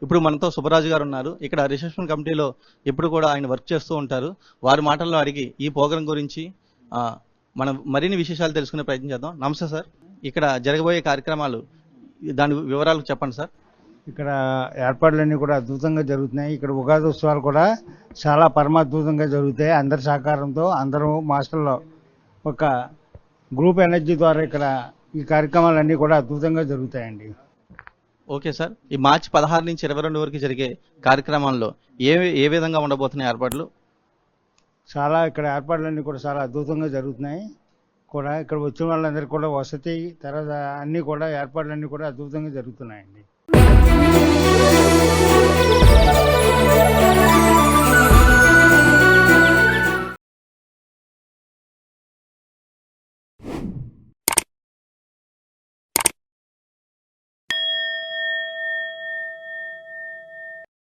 ఇప్పుడు మనతో సుబ్బరాజు గారు ఉన్నారు. ఇక్కడ రిసెప్షన్ కమిటీలో ఎప్పుడు కూడా ఆయన వర్క్ చేస్తూ ఉంటారు. వారి మాటల్లో అడిగి ఈ ప్రోగ్రాం గురించి మనం మరిన్ని విశేషాలు తెలుసుకునే ప్రయత్నం చేద్దాం. నమస్తే సార్. ఇక్కడ జరగబోయే కార్యక్రమాలు దాని వివరాలు చెప్పండి సార్. ఇక్కడ ఏర్పాట్లన్నీ కూడా అద్భుతంగా జరుగుతున్నాయి. ఇక్కడ ఉగాది ఉత్సవాలు కూడా చాలా పరమాద్భుతంగా జరుగుతాయి. అందరి సహకారంతో అందరూ మాస్టర్లో ఒక గ్రూప్ ఎనర్జీ ద్వారా ఇక్కడ ఈ కార్యక్రమాలన్నీ కూడా అద్భుతంగా జరుగుతాయండి. Okay sir. ఈ మార్చి 16 నుంచి 22 వరకు జరిగే కార్యక్రమాల్లో ఏ విధంగా ఉండబోతున్నాయి ఏర్పాట్లు? చాలా ఇక్కడ ఏర్పాట్లన్నీ కూడా చాలా అద్భుతంగా జరుగుతున్నాయి. కూడా ఇక్కడ వచ్చిన వాళ్ళందరికీ కూడా వసతి తర్వాత అన్నీ కూడా ఏర్పాట్లన్నీ కూడా అద్భుతంగా జరుగుతున్నాయండి.